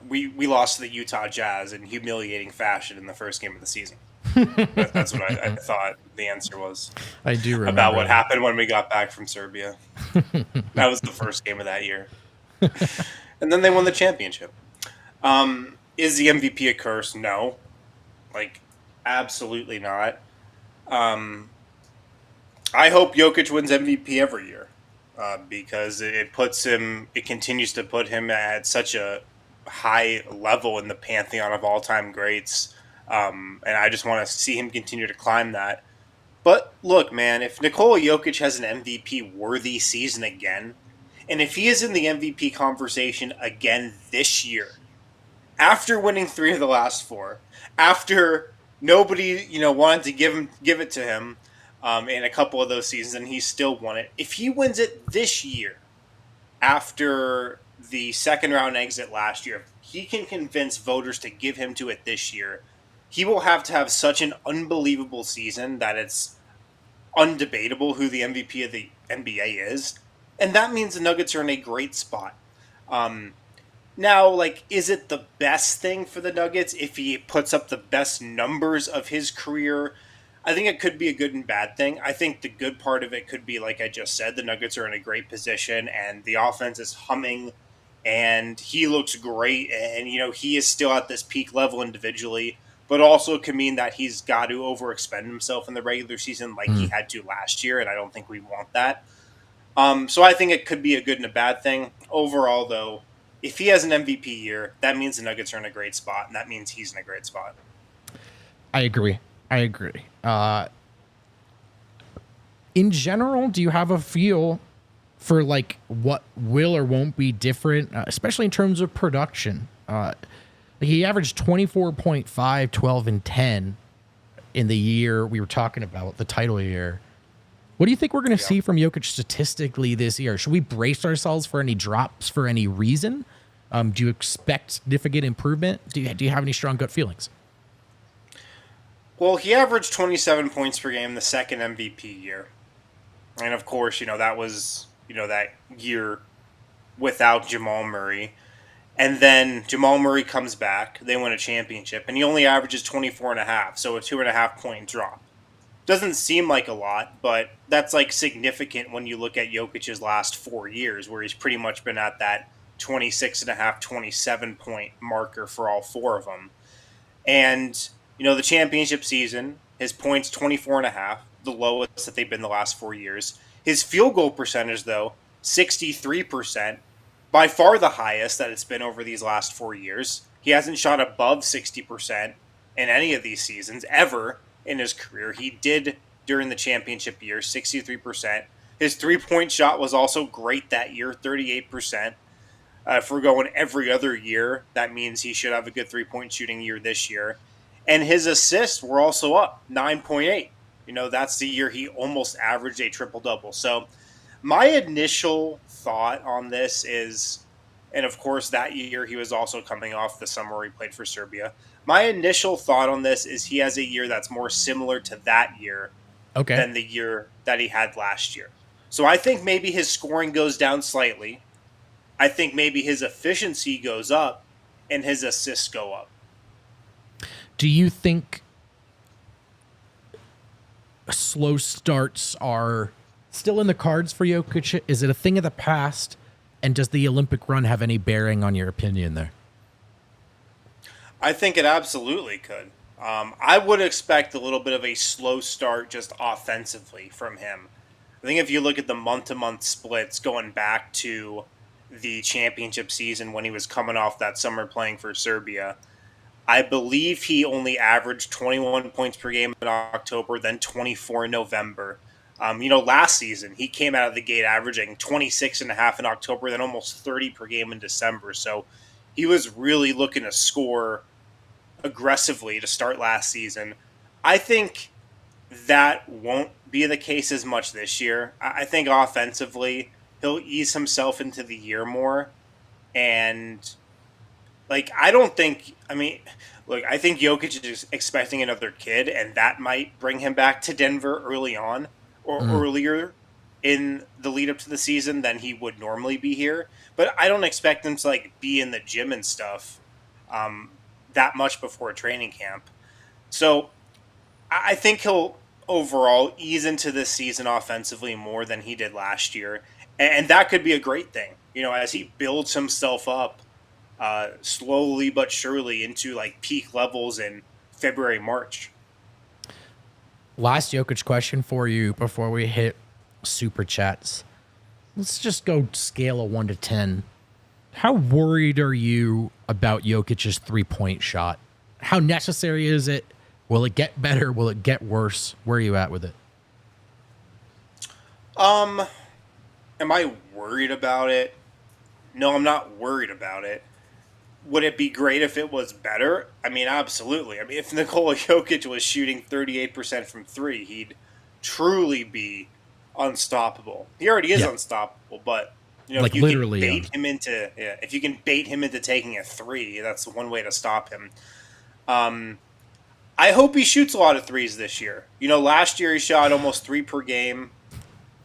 we lost to the Utah Jazz in humiliating fashion in the first game of the season. That's what I thought the answer was. I do remember about what happened when we got back from Serbia. That was the first game of that year. And then they won the championship. Is the MVP a curse? No. Absolutely not. I hope Jokic wins MVP every year because it continues to put him at such a high level in the pantheon of all-time greats. And I just want to see him continue to climb that. But look, man, if Nikola Jokic has an MVP-worthy season again, and if he is in the MVP conversation again this year, after winning 3 of the last 4, after nobody wanted to give it to him in a couple of those seasons, and he still won it. If he wins it this year, after the second round exit last year, if he can convince voters to give him to it this year, he will have to have such an unbelievable season that it's undebatable who the MVP of the NBA is. And that means the Nuggets are in a great spot. Now, is it the best thing for the Nuggets if he puts up the best numbers of his career? I think it could be a good and bad thing. I think the good part of it could be, like I just said, the Nuggets are in a great position and the offense is humming and he looks great and, he is still at this peak level individually, but also it could mean that he's got to overexpend himself in the regular season like he had to last year, and I don't think we want that. So I think it could be a good and a bad thing. Overall, though, if he has an MVP year, that means the Nuggets are in a great spot, and that means he's in a great spot. I agree. In general, do you have a feel for what will or won't be different, especially in terms of production? He averaged 24.5, 12, and 10 in the year we were talking about, the title year. What do you think we're going to see from Jokic statistically this year? Should we brace ourselves for any drops for any reason? Do you expect significant improvement? Do you have any strong gut feelings? Well, he averaged 27 points per game the second MVP year. And of course, that was, that year without Jamal Murray. And then Jamal Murray comes back, they win a championship, and he only averages 24.5, so a 2.5 point drop. Doesn't seem like a lot, but that's significant when you look at Jokic's last 4 years, where he's pretty much been at that 26.5, 27 point marker for all 4 of them. And, the championship season, his points 24.5, the lowest that they've been the last 4 years. His field goal percentage, though, 63%, by far the highest that it's been over these last 4 years. He hasn't shot above 60% in any of these seasons ever in his career. He did during the championship year, 63%. His three-point shot was also great that year, 38%. If we're going every other year, that means he should have a good three-point shooting year this year. And his assists were also up, 9.8. That's the year he almost averaged a triple-double. So my initial thought on this is, and of course that year he was also coming off the summer where he played for Serbia. My initial thought on this is he has a year that's more similar to that year than the year that he had last year. So I think maybe his scoring goes down slightly. I think maybe his efficiency goes up and his assists go up. Do you think slow starts are still in the cards for Jokic? Is it a thing of the past? And does the Olympic run have any bearing on your opinion there? I think it absolutely could. I would expect a little bit of a slow start just offensively from him. I think if you look at the month-to-month splits going back to the championship season when he was coming off that summer playing for Serbia, I believe he only averaged 21 points per game in October, then 24 in November. Last season, he came out of the gate averaging 26 and a half in October, then almost 30 per game in December. So he was really looking to score aggressively to start last season. I think that won't be the case as much this year. I think offensively, he'll ease himself into the year more. And, I think Jokic is expecting another kid, and that might bring him back to Denver early on or earlier in the lead up to the season than he would normally be here. But I don't expect him to, be in the gym and stuff that much before training camp. So I think he'll overall ease into this season offensively more than he did last year. And that could be a great thing, as he builds himself up slowly but surely into peak levels in February, March. Last Jokic question for you before we hit super chats. Let's just go scale of 1 to 10. How worried are you about Jokic's 3-point shot? How necessary is it? Will it get better? Will it get worse? Where are you at with it? Am I worried about it? No, I'm not worried about it. Would it be great if it was better? I mean, absolutely. I mean, if Nikola Jokic was shooting 38% from three, he'd truly be unstoppable. He already is unstoppable, but if you literally can bait him into if you can bait him into taking a three, that's one way to stop him. I hope he shoots a lot of threes this year. Last year he shot almost 3 per game.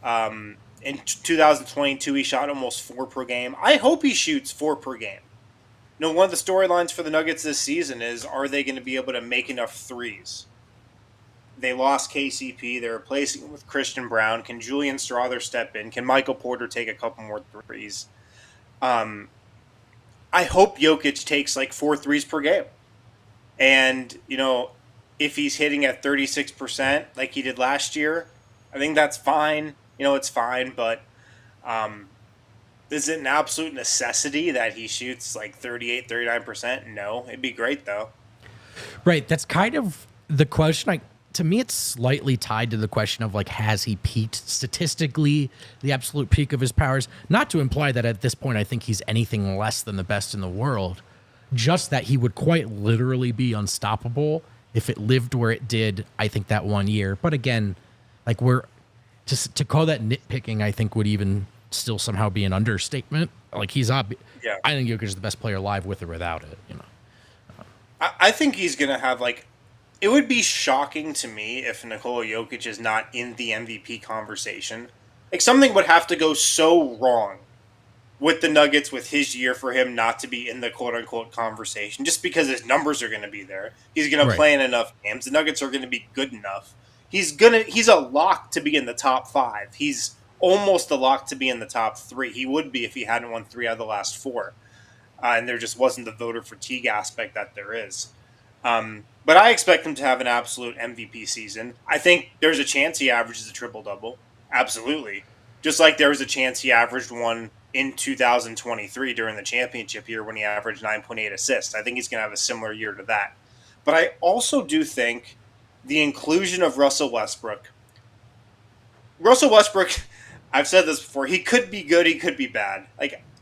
In 2022 he shot almost 4 per game. I hope he shoots 4 per game. One of the storylines for the Nuggets this season is, are they going to be able to make enough threes? They lost KCP. They're replacing him with Christian Brown. Can Julian Strawther step in? Can Michael Porter take a couple more threes? I hope Jokic takes 4 threes per game. And, if he's hitting at 36% like he did last year, I think that's fine. It's fine, but is it an absolute necessity that he shoots 38, 39%? No. It'd be great, though. Right. That's kind of the question. To me, it's slightly tied to the question of, has he peaked statistically, the absolute peak of his powers? Not to imply that at this point I think he's anything less than the best in the world, just that he would quite literally be unstoppable if it lived where it did, I think, that 1 year. But again, to call that nitpicking, I think would even still somehow be an understatement. He's obvious. Yeah. I think Jokic is the best player alive with or without it. I think he's gonna have it would be shocking to me if Nikola Jokic is not in the MVP conversation. Something would have to go so wrong with the Nuggets with his year for him not to be in the quote-unquote conversation, just because his numbers are going to be there. He's going to play in enough games. The Nuggets are going to be good enough. He's a lock to be in the top 5. He's almost a lock to be in the top 3. He would be if he hadn't won 3 out of the last 4. And there just wasn't the voter fatigue aspect that there is. But I expect him to have an absolute MVP season. I think there's a chance he averages a triple-double. Absolutely. Just like there was a chance he averaged one in 2023 during the championship year when he averaged 9.8 assists. I think he's going to have a similar year to that. But I also do think the inclusion of Russell Westbrook, I've said this before, he could be good, he could be bad.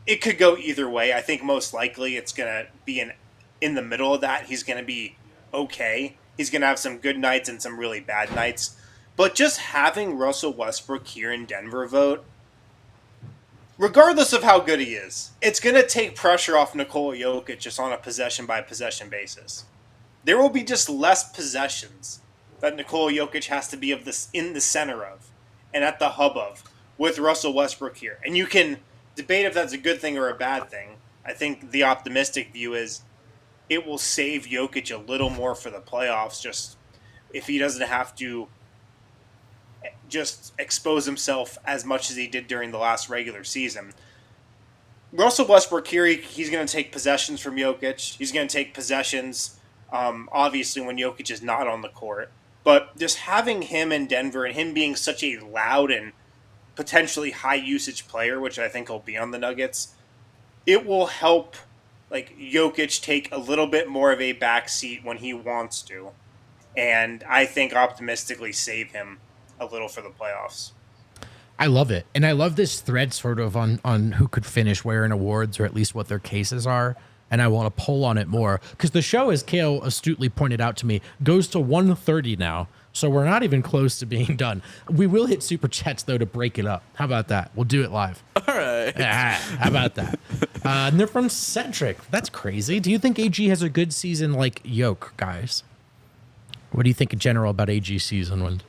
It could go either way. I think most likely it's going to be in the middle of that. He's going to be okay. He's going to have some good nights and some really bad nights. But just having Russell Westbrook here in Denver, Vogt, regardless of how good he is, it's going to take pressure off Nikola Jokic just on a possession-by-possession basis. There will be just less possessions that Nikola Jokic has to be in the center of and at the hub of with Russell Westbrook here. And you can debate if that's a good thing or a bad thing. I think the optimistic view is it will save Jokic a little more for the playoffs, just if he doesn't have to just expose himself as much as he did during the last regular season. Russell Westbrook here, he's going to take possessions from Jokic. He's going to take possessions, obviously, when Jokic is not on the court. But just having him in Denver and him being such a loud and potentially high-usage player, which I think will be on the Nuggets, it will help like Jokic take a little bit more of a backseat when he wants to. And I think optimistically save him a little for the playoffs. I love it. And I love this thread sort of on who could finish where in awards, or at least what their cases are. And I want to pull on it more because the show, as Kale astutely pointed out to me, goes to 1:30 now. So we're not even close to being done. We will hit super chats, though, to break it up. How about that? We'll do it live. All right. How about that? And they're from Centric. That's crazy. Do you think AG has a good season like Yoke, guys? What do you think in general about AG's season, Wind?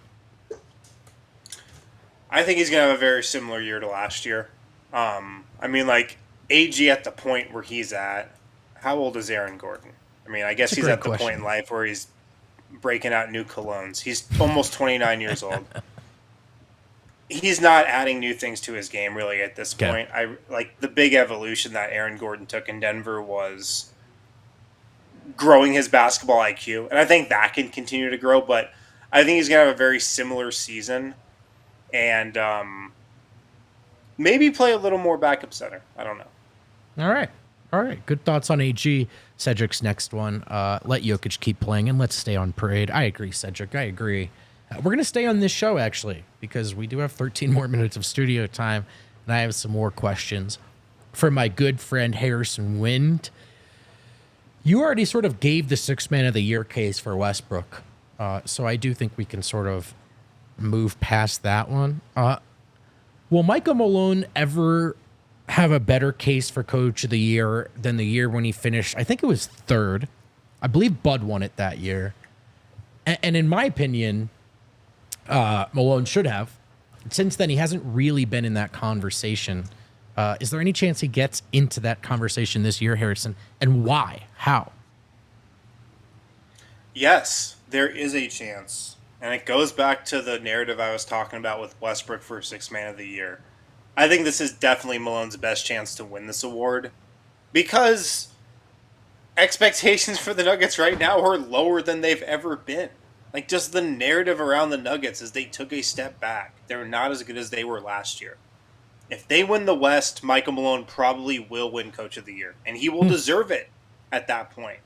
I think he's going to have a very similar year to last year. I mean, like, AG at the point where he's at, how old is Aaron Gordon? I mean, I guess he's at the point in life where he's breaking out new colognes. He's almost 29 years old. He's not adding new things to his game really at this point. I like the big evolution that Aaron Gordon took in Denver was growing his basketball IQ, and I think that can continue to grow, but I think he's going to have a very similar season and maybe play a little more backup center. I don't know. All right. Good thoughts on AG. Cedric's next one. Let Jokic keep playing and let's stay on parade. I agree, Cedric. I agree. We're going to stay on this show, actually, because we do have 13 more minutes of studio time, and I have some more questions for my good friend Harrison Wind. You already sort of gave the sixth man of the year case for Westbrook, so I do think we can sort of move past that one. Will Michael Malone ever have a better case for coach of the year than the year when he finished? I think it was third. I believe Bud won it that year. And in my opinion, Malone should have. Since then, he hasn't really been in that conversation. Is there any chance he gets into that conversation this year, Harrison? And why? How? Yes, there is a chance. And it goes back to the narrative I was talking about with Westbrook for sixth man of the year. I think this is definitely Malone's best chance to win this award because expectations for the Nuggets right now are lower than they've ever been. Like, just the narrative around the Nuggets is they took a step back. They're not as good as they were last year. If they win the West, Michael Malone probably will win Coach of the Year. And he will deserve it at that point.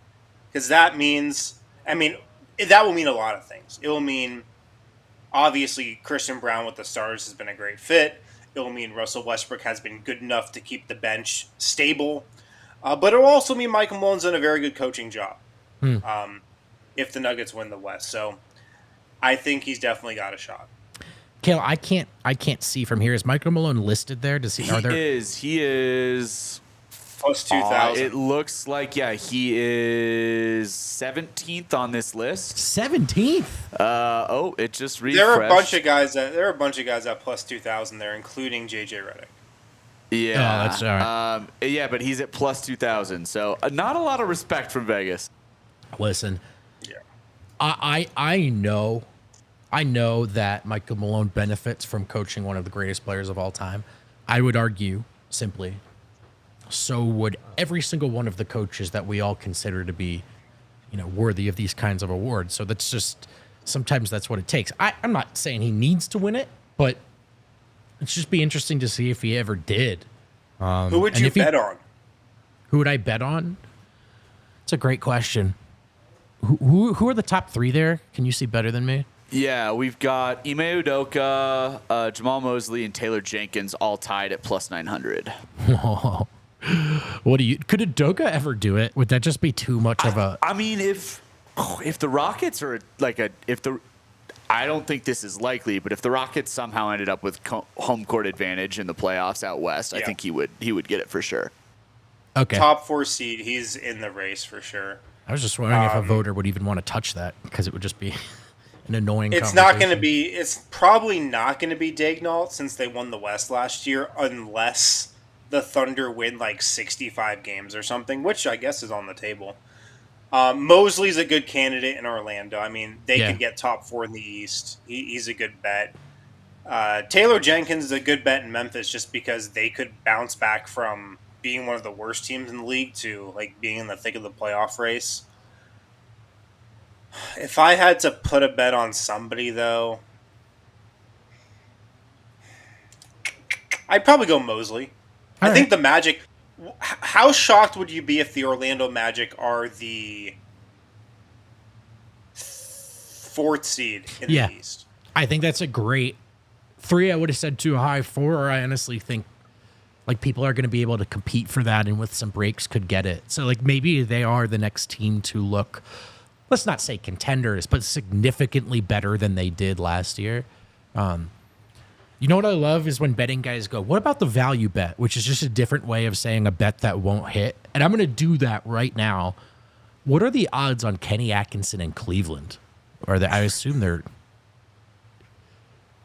Because that means, that will mean a lot of things. It will mean, obviously, Christian Brown with the Stars has been a great fit. It will mean Russell Westbrook has been good enough to keep the bench stable. But it will also mean Michael Malone's done a very good coaching job if the Nuggets win the West. So I think he's definitely got a shot. Kale, I can't see from here. Is Michael Malone listed there? Does he? He is plus 2,000. It looks like he is 17th on this list. 17th. It just refreshed. There are a bunch of guys at plus 2,000 there, including JJ Redick. Yeah, that's all right. But he's at plus 2,000, so not a lot of respect from Vegas. Listen, I know that Michael Malone benefits from coaching one of the greatest players of all time. I would argue simply, so would every single one of the coaches that we all consider to be, worthy of these kinds of awards. So that's just, sometimes that's what it takes. I'm not saying he needs to win it, but it's just be interesting to see if he ever did. Who would you bet on? Who would I bet on? It's a great question. Who are the top three there? Can you see better than me? Yeah, we've got Ime Udoka, Jamal Mosley, and Taylor Jenkins all tied at plus 900. Could Udoka ever do it? Would that just be too much of a? I mean, if the Rockets are I don't think this is likely, but if the Rockets somehow ended up with home court advantage in the playoffs out west, I think he would get it for sure. Okay. Top 4 seed, he's in the race for sure. I was just wondering if a voter would even want to touch that because it would just be an annoying. It's not going to be. It's probably not going to be Daignault since they won the West last year, unless the Thunder win like 65 games or something, which I guess is on the table. Mosley's a good candidate in Orlando. I mean, they could get top 4 in the East. He's a good bet. Taylor Jenkins is a good bet in Memphis just because they could bounce back from being one of the worst teams in the league to like being in the thick of the playoff race. If I had to put a bet on somebody, though, I'd probably go Mosley. I think the Magic... How shocked would you be if the Orlando Magic are the 4th seed in the East? I think that's a great 3. I would have said too high. 4, I honestly think like people are going to be able to compete for that, and with some breaks could get it. So like maybe they are the next team to look, let's not say contenders, but significantly better than they did last year. You know what I love is when betting guys go, what about the value bet? Which is just a different way of saying a bet that won't hit. And I'm going to do that right now. What are the odds on Kenny Atkinson in Cleveland? Or I assume they're...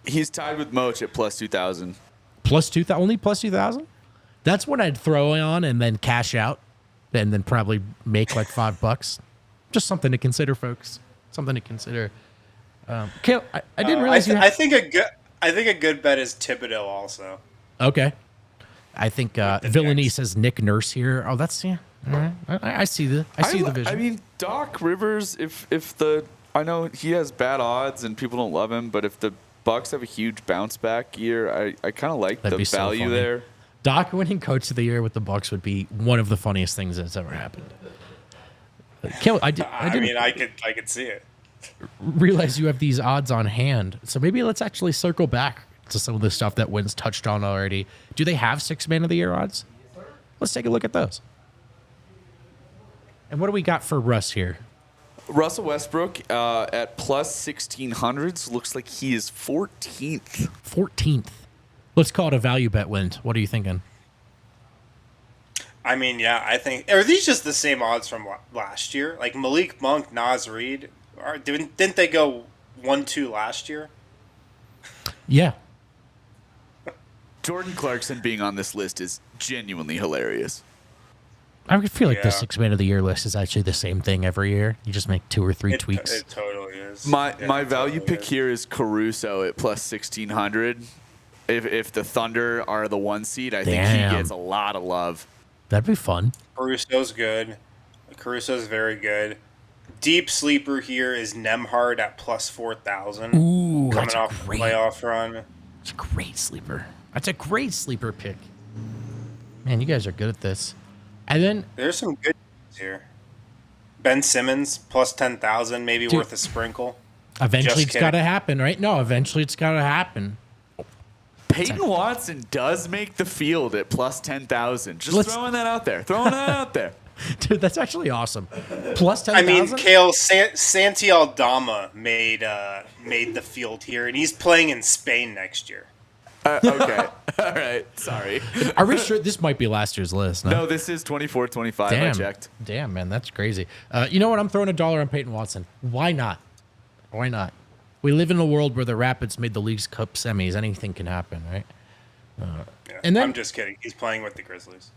He's tied with Moch at plus 2,000. Plus 2,000? Only plus 2,000? That's what I'd throw on and then cash out and then probably make like $5. Just something to consider, folks. Something to consider. Kale, I didn't realize I think a good bet is Thibodeau also. Okay. I think Villainy says Nick Nurse here. Oh, that's all right. I see the vision. I mean, Doc Rivers, I know he has bad odds and people don't love him, but if the Bucks have a huge bounce back year, I kind of like the value there. Doc winning Coach of the Year with the Bucks would be one of the funniest things that's ever happened. Kale, I could see it. Realize you have these odds on hand, so maybe let's actually circle back to some of the stuff that Wynn's touched on already. Do they have 6 Man of the Year odds? Let's take a look at those. And what do we got for Russ here? Russell Westbrook at plus 1,600 looks like he is 14th. 14th. Let's call it a value bet, Wynn. What are you thinking? I mean, yeah, I think... Are these just the same odds from last year? Like Malik Monk, Naz Reid... Didn't they go 1-2 last year? Yeah. Jordan Clarkson being on this list is genuinely hilarious. I feel like the 6 Man of the Year list is actually the same thing every year. You just make 2 or 3 tweaks. It totally is. My value pick here is Caruso at plus 1,600. If the Thunder are the 1 seed, I think he gets a lot of love. That'd be fun. Caruso's good. Caruso's very good. Deep sleeper here is Nembhard at plus 4,000. Ooh, coming off the playoff run. It's a great sleeper. That's a great sleeper pick. Man, you guys are good at this. And then there's some good here. Ben Simmons plus 10,000, maybe worth a sprinkle. Eventually, it's got to happen, right? No, eventually, it's got to happen. Peyton Watson does make the field at plus 10,000. Just throwing that out there. Dude, that's actually awesome. Plus 10,000? I mean, Kale, Santi Aldama made the field here, and he's playing in Spain next year. Okay. All right. Sorry. Are we sure this might be last year's list? No, this is 24-25. I checked. Damn, man, that's crazy. You know what? I'm throwing $1 on Peyton Watson. Why not? Why not? We live in a world where the Rapids made the League's Cup semis. Anything can happen, right? And then, I'm just kidding. He's playing with the Grizzlies.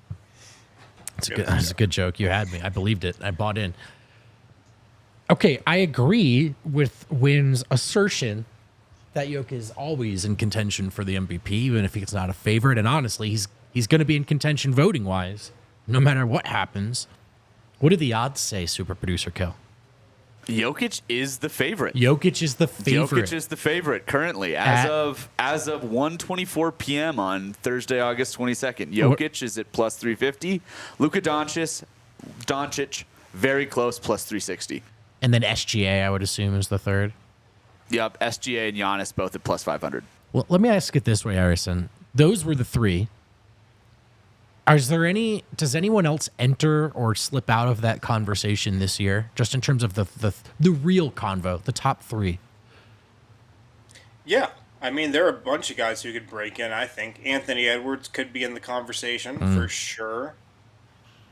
That's a good joke. You had me. I believed it. I bought in. Okay, I agree with Wynn's assertion that Jokic is always in contention for the MVP, even if he's not a favorite. And honestly, he's going to be in contention voting-wise, no matter what happens. What do the odds say, super producer Kel? Jokic is the favorite. Jokic is the favorite currently as of 1:24 p.m. on Thursday, August 22nd. Jokic is at plus 350. Luka Doncic, very close, plus 360. And then SGA, I would assume, is the third. Yep, SGA and Giannis both at plus 500. Well, let me ask it this way, Harrison. Those were the 3. Does anyone else enter or slip out of that conversation this year, just in terms of the real convo, the top 3? Yeah. I mean, there are a bunch of guys who could break in, I think. Anthony Edwards could be in the conversation for sure.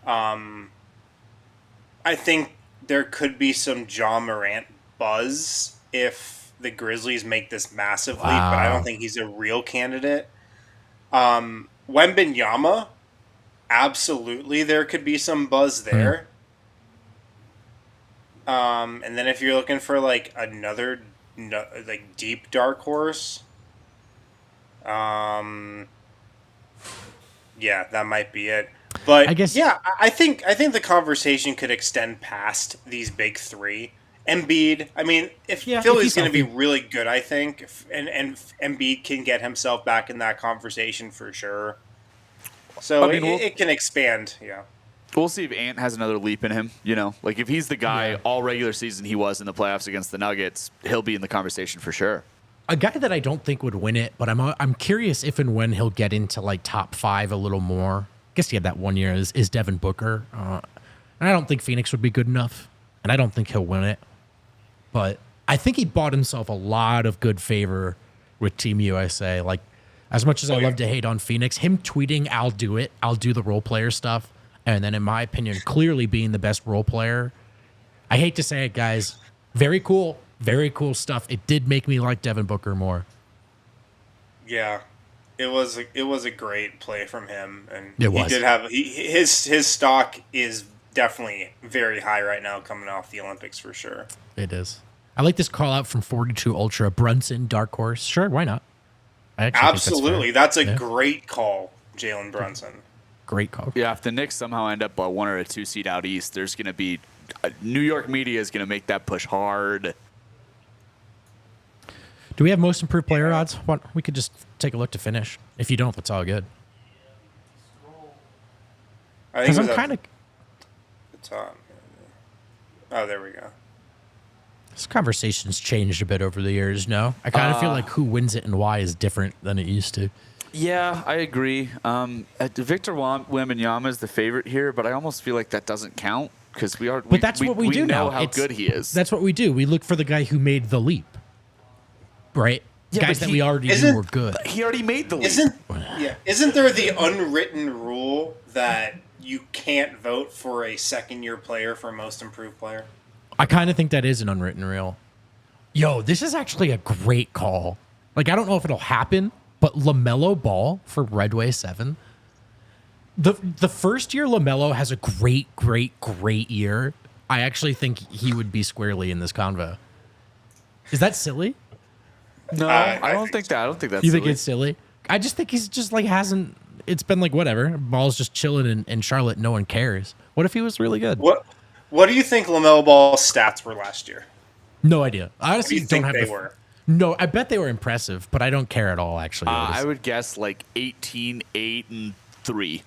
I think there could be some Ja Morant buzz if the Grizzlies make this massive leap, but I don't think he's a real candidate. Wembanyama, absolutely, there could be some buzz there. And then if you're looking for like another like deep dark horse, yeah, that might be it. But I guess, yeah, I think the conversation could extend past these big three. Embiid, I mean, if Philly's going to be really good, I think, and Embiid can get himself back in that conversation for sure. So it can expand, yeah. We'll see if Ant has another leap in him. You know, like if he's the guy all regular season he was in the playoffs against the Nuggets, he'll be in the conversation for sure. A guy that I don't think would win it, but I'm curious if and when he'll get into like top 5 a little more. I guess he had that 1 year is Devin Booker. And I don't think Phoenix would be good enough, and I don't think he'll win it. But I think he bought himself a lot of good favor with Team USA. Like, as much as I love to hate on Phoenix, him tweeting, "I'll do it. I'll do the role player stuff," and then, in my opinion, clearly being the best role player. I hate to say it, guys. Very cool stuff. It did make me like Devin Booker more. Yeah, it was a great play from him, and he did have his stock is definitely very high right now, coming off the Olympics for sure. It is. I like this call out from 42 Ultra. Brunson, dark horse. Sure, why not? Absolutely. That's a great call, Jalen Brunson. Great call. Yeah, if the Knicks somehow end up a 1 or a 2 seed out east, there's going to be New York media is going to make that push hard. Do we have most improved player odds? We could just take a look to finish. If you don't, that's all good. Because I'm kind of... It's on. Oh, there we go. This conversation's changed a bit over the years, no? I kind of feel like who wins it and why is different than it used to. Yeah, I agree. Victor Wembanyama is the favorite here, but I almost feel like that doesn't count because we do now. Know how good he is. That's what we do. We look for the guy who made the leap, right? Yeah, guys that we already knew were good. He already made the leap. Isn't there the unwritten rule that you can't vote for a second-year player for most improved player? I kind of think that is an unwritten rule. Yo, this is actually a great call. Like, I don't know if it'll happen, but LaMelo Ball for Redway 7. The first year LaMelo has a great year. I actually think he would be squarely in this convo. Is that silly? No, I don't think that. I don't think that's. You think it's silly? I just think he's just like hasn't. It's been like whatever. Ball's just chilling in Charlotte. No one cares. What if he was really good? What do you think LaMelo Ball's stats were last year? No idea. I honestly don't have they were. No, I bet they were impressive, but I don't care at all. Actually, I would guess like 18, 8, and 3.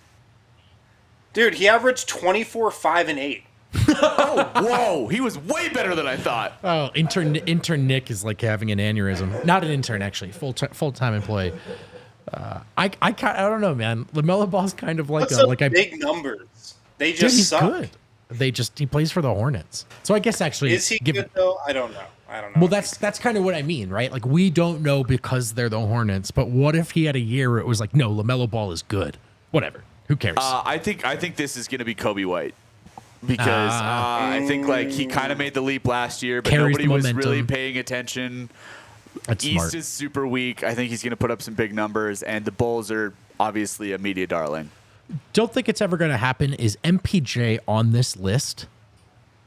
Dude, he averaged 24, 5, and 8. Oh, whoa! He was way better than I thought. Oh, intern Nick is like having an aneurysm. Not an intern, actually, full-time employee. I don't know, man. LaMelo Ball's kind of like big numbers. They just he's suck. Good. He plays for the Hornets. So I guess actually, is he good though? I don't know. Well, that's kind of what I mean, right? Like we don't know because they're the Hornets. But what if he had a year where it was like, no, LaMelo Ball is good. Whatever. Who cares? I think this is going to be Kobe White. Because I think like he kind of made the leap last year, but nobody was really paying attention. That's East smart. is super weak. I think he's going to put up some big numbers, and the Bulls are obviously a media darling. Don't think it's ever going to happen. Is MPJ on this list?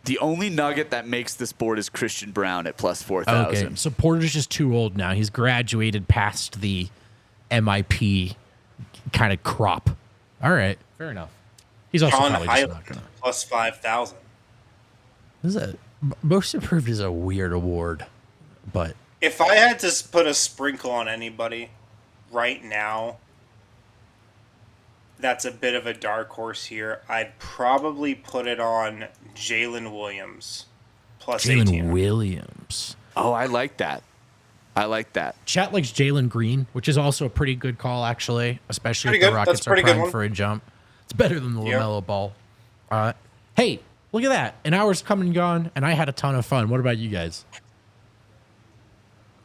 The only nugget that makes this board is Christian Brown at plus 4,000. Okay, so Porter's just too old now. He's graduated past the MIP kind of crop. All right, fair enough. He's also John probably just not gonna. Plus 5,000. Most improved is a weird award, but if I had to put a sprinkle on anybody right now, that's a bit of a dark horse here. I'd probably put it on Jalen Williams plus 18. Jalen Williams. Oh, I like that. Chat likes Jalen Green, which is also a pretty good call, actually, especially if the Rockets are primed for a jump. It's better than the LaMelo Ball. Hey, look at that. An hour's come and gone, and I had a ton of fun. What about you guys?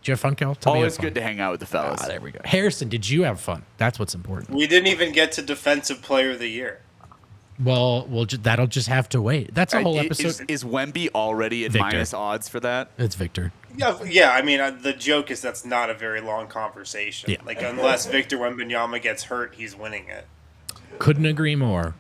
Did you have fun, Kel? Always good to hang out with the fellas. There we go. Harrison, did you have fun? That's what's important. We didn't even get to Defensive Player of the Year. Well, that'll just have to wait. That's a whole episode. Is Wemby already at Victor. minus odds for that? It's Victor. Yeah. I mean, the joke is that's not a very long conversation. Yeah. Like, unless Victor Wembanyama gets hurt, he's winning it. Couldn't agree more.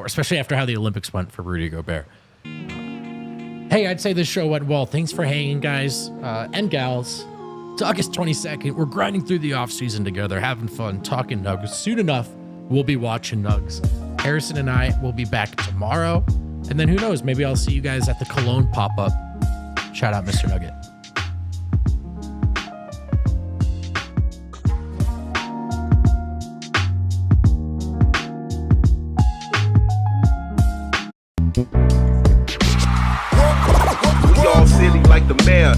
Especially after how the Olympics went for Rudy Gobert. Hey, I'd say this show went well. Thanks for hanging, guys and gals. It's August 22nd. We're grinding through the offseason together, having fun, talking Nugs. Soon enough, we'll be watching Nugs. Harrison and I will be back tomorrow. And then who knows? Maybe I'll see you guys at the Cologne pop-up. Shout out, Mr. Nugget. We all silly like the mayor.